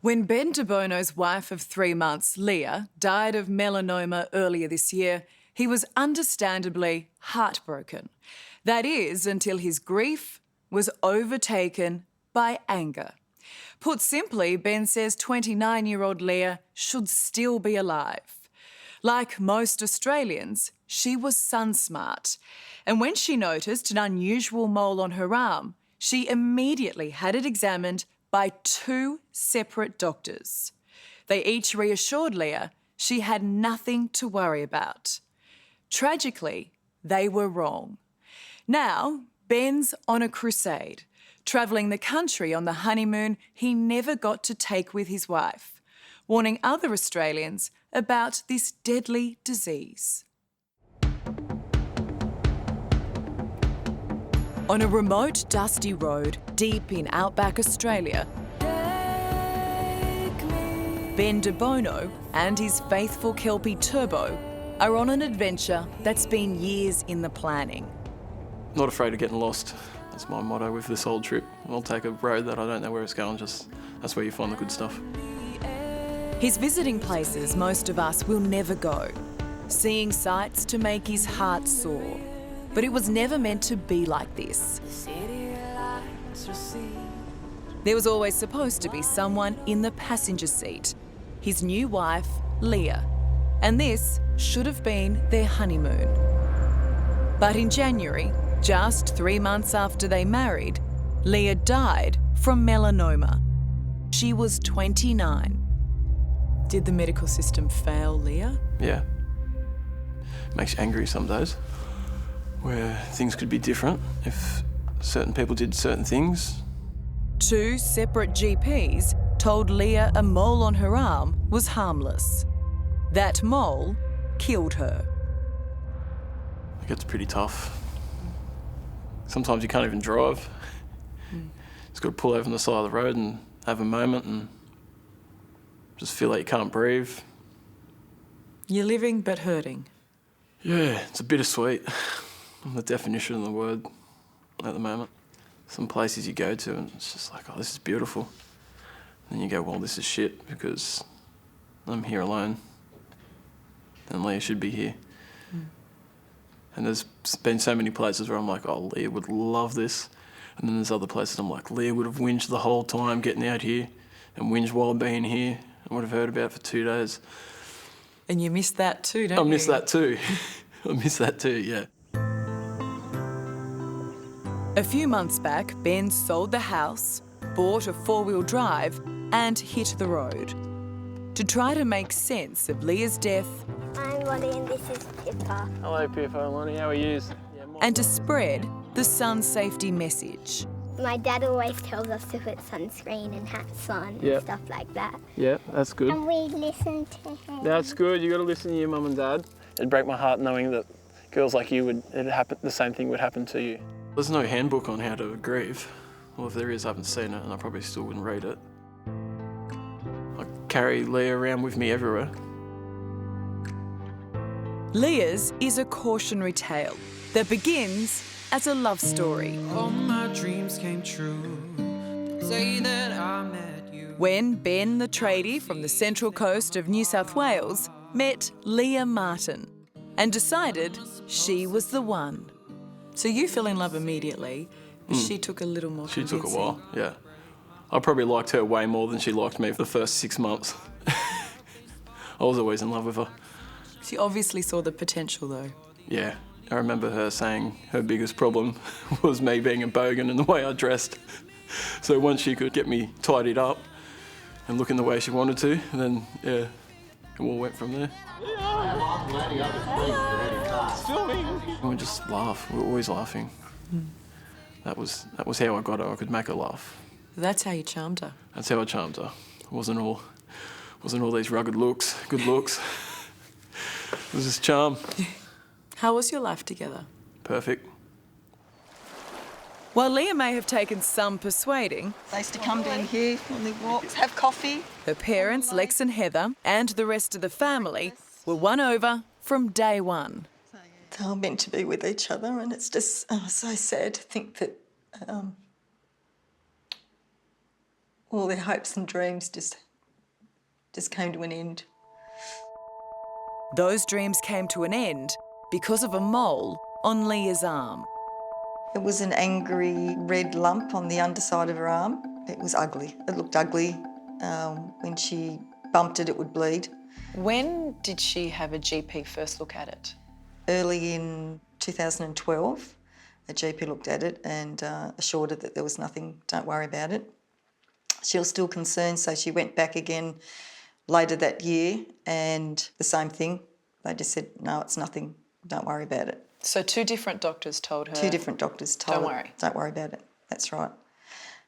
When Ben De Bono's wife of 3 months, Leah, died of melanoma earlier this year, he was understandably heartbroken. That is, until his grief was overtaken by anger. Put simply, Ben says 29-year-old Leah should still be alive. Like most Australians, she was sun-smart. And when she noticed an unusual mole on her arm, she immediately had it examined by 2 separate doctors. They each reassured Leah she had nothing to worry about. Tragically, they were wrong. Now, Ben's on a crusade, travelling the country on the honeymoon he never got to take with his wife, warning other Australians about this deadly disease. On a remote, dusty road deep in outback Australia, Ben De Bono and his faithful Kelpie Turbo are on an adventure that's been years in the planning. Not afraid of getting lost. That's my motto with this whole trip. I'll take a road that I don't know where it's going, that's where you find the good stuff. He's visiting places most of us will never go, seeing sights to make his heart soar. But it was never meant to be like this. There was always supposed to be someone in the passenger seat, his new wife, Leah. And this should have been their honeymoon. But in January, just 3 months after they married, Leah died from melanoma. She was 29. Did the medical system fail Leah? Yeah. Makes you angry some days, where things could be different if certain people did certain things. 2 separate GPs told Leah a mole on her arm was harmless. That mole killed her. It gets pretty tough. Sometimes you can't even drive. Just got to pull over on the side of the road and have a moment and just feel like you can't breathe. You're living but hurting. Yeah, it's a bittersweet. The definition of the word at the moment. Some places you go to and it's just like, oh, this is beautiful. And then you go, well, this is shit because I'm here alone and Leah should be here. And there's been so many places where I'm like, oh, Leah would love this. And then there's other places I'm like, Leah would have whinged the whole time getting out here and whinged while being here and would have heard about it for 2 days. And you miss that too, don't you? I miss that too. I miss that too, yeah. A few months back, Ben sold the house, bought a 4-wheel drive and hit the road. To try to make sense of Leah's death I'm Lonnie and this is Pippa. Hello, Pippa and Lonnie, how are you? and to spread the sun safety message. My dad always tells us to put sunscreen and hats on Yep. and stuff like that. Yeah, that's good. And we listen to him. That's good. You got to listen to your mum and dad. It'd break my heart knowing that girls like you the same thing would happen to you. There's no handbook on how to grieve. Well, if there is, I haven't seen it, and I probably still wouldn't read it. I carry Leah around with me everywhere. Leah's is a cautionary tale that begins as a love story. All my dreams came true. Say that I met you. When Ben, the tradie from the central coast of New South Wales, met Leah Martin and decided she was the one. So you fell in love immediately, but she took a little more She took a convincing. while, yeah. I probably liked her way more than she liked me for the first 6 months. I was always in love with her. She obviously saw the potential though. Yeah, I remember her saying her biggest problem was me being a bogan and the way I dressed. So once she could get me tidied up and looking the way she wanted to, then yeah, it all went from there. And we just laugh. We were always laughing. That was how I got her. I could make her laugh. That's how you charmed her. That's how I charmed her. It wasn't all these rugged looks, good looks. It was just charm. How was your life together? Perfect. While Leah may have taken some persuading, They used to come down here on their walks, have coffee. her parents, Lex and Heather, and the rest of the family were won over from day one. They are meant to be with each other, and it's just so sad to think that all their hopes and dreams just just came to an end. Those dreams came to an end because of a mole on Leah's arm. It was an angry red lump on the underside of her arm. It was ugly. It looked ugly. When she bumped it, it would bleed. When did she have a GP first look at it? Early in 2012, a GP looked at it and assured her that there was nothing, don't worry about it. She was still concerned, so she went back again later that year and the same thing. They just said, no, it's nothing, don't worry about it. So 2 different doctors told her? 2 different doctors told Don't her, worry. don't worry about it. That's right.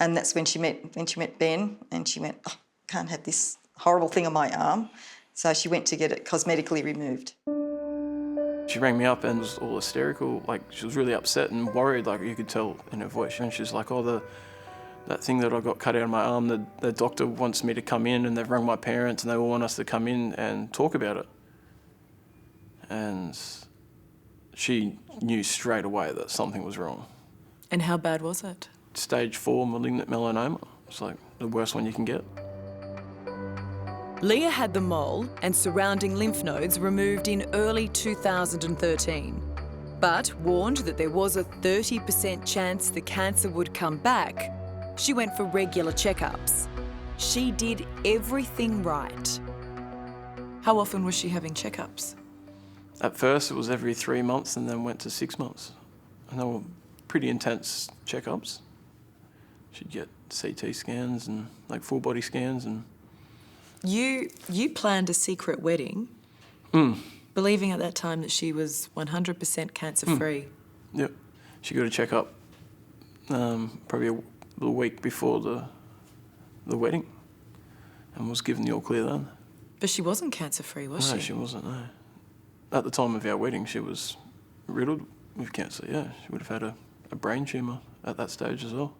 And that's when she met Ben, and she went, oh, can't have this horrible thing on my arm. So she went to get it cosmetically removed. She rang me up and was all hysterical, like she was really upset and worried, like you could tell in her voice. And she's like, oh, that thing that I got cut out of my arm, the doctor wants me to come in, and they've rung my parents and they all want us to come in and talk about it. And she knew straight away that something was wrong. And how bad was it? Stage 4 malignant melanoma. It's like the worst one you can get. Leah had the mole and surrounding lymph nodes removed in early 2013, but warned that there was a 30% chance the cancer would come back. She went for regular checkups. She did everything right. How often was she having checkups? At first it was every 3 months and then went to 6 months. And they were pretty intense checkups. She'd get CT scans and like full body scans and... You planned a secret wedding, believing at that time that she was 100% cancer-free. Yep. She got a checkup probably a little week before the wedding and was given the all clear then. But she wasn't cancer-free, was she? No, she wasn't, no. At the time of our wedding, she was riddled with cancer, yeah. She would have had a brain tumour at that stage as well.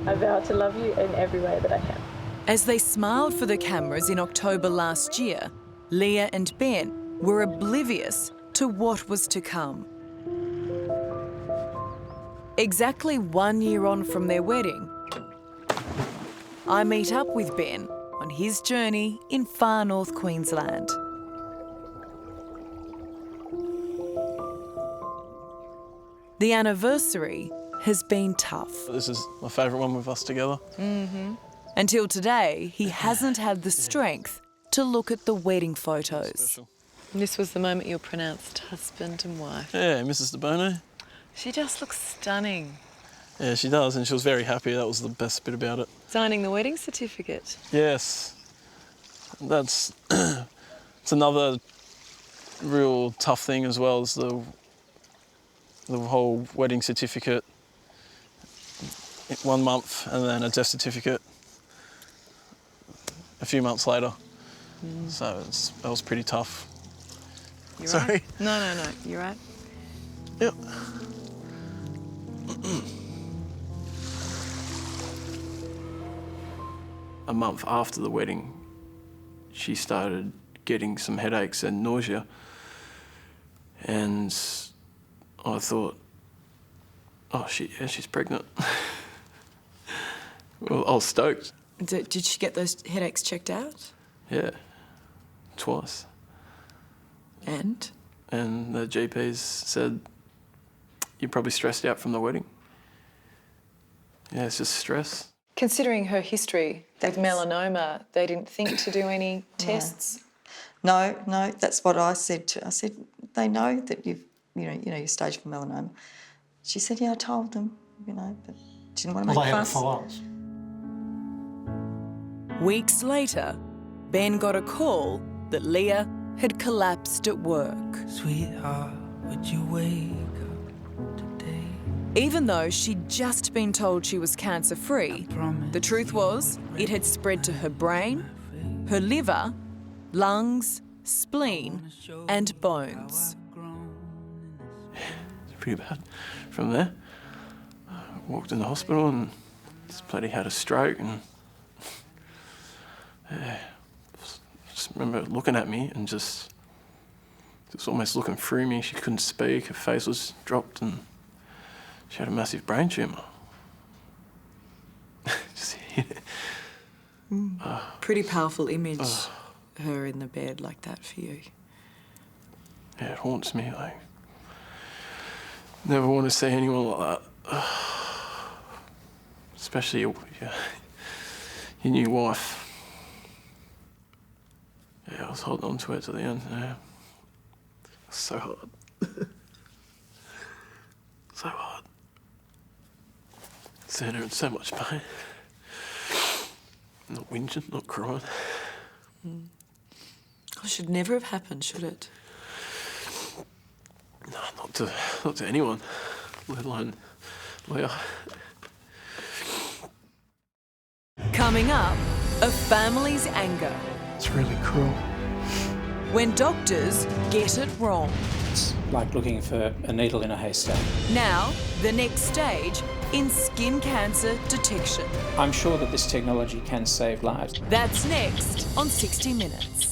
I vow to love you in every way that I can. As they smiled for the cameras in October last year, Leah and Ben were oblivious to what was to come. Exactly 1 year on from their wedding, I meet up with Ben on his journey in far north Queensland. The anniversary has been tough. This is my favourite one with us together. Until today, he hasn't had the strength to look at the wedding photos. Special. This was the moment you were pronounced husband and wife. Yeah, Mrs. De Bono. She just looks stunning. Yeah, she does, and she was very happy. That was the best bit about it. Signing the wedding certificate. Yes. That's... it's another real tough thing as well, as the whole wedding certificate. 1 month, and then a death certificate a few months later. So that was pretty tough. You Sorry. right? No. You right? Yep. A month after the wedding, she started getting some headaches and nausea. And I thought, oh shit, yeah, she's pregnant. Well, I was stoked. Did she get those headaches checked out? Yeah, twice. And? And the GPs said, you're probably stressed out from the wedding. Yeah, it's just stress. Considering her history with melanoma, they didn't think to do any tests? No, that's what I said to her. I said, they know that you're stage 4 melanoma. She said, yeah, I told them, but she didn't want to make a fuss. Follow-ups. Weeks later, Ben got a call that Leah had collapsed at work. Sweetheart, would you wake up today? Even though she'd just been told she was cancer-free, the truth was it had spread to her brain, her liver, lungs, spleen and bones. It's pretty bad. From there, I walked in the hospital and this bloody had a stroke and just remember looking at me and just almost looking through me. She couldn't speak, her face was dropped and she had a massive brain tumour. Pretty powerful image. her in the bed like that for you? Yeah, it haunts me. Like, never want to see anyone like that. Especially your new wife. Yeah, I was holding on to it to the end. Yeah. It's so hard. So hard. Seeing her in so much pain. Not whinging, not crying. It should never have happened, should it? No, not to anyone, let alone Leah. Coming up, a family's anger. It's really cruel. When doctors get it wrong. It's like looking for a needle in a haystack. Now, the next stage in skin cancer detection. I'm sure that this technology can save lives. That's next on 60 Minutes.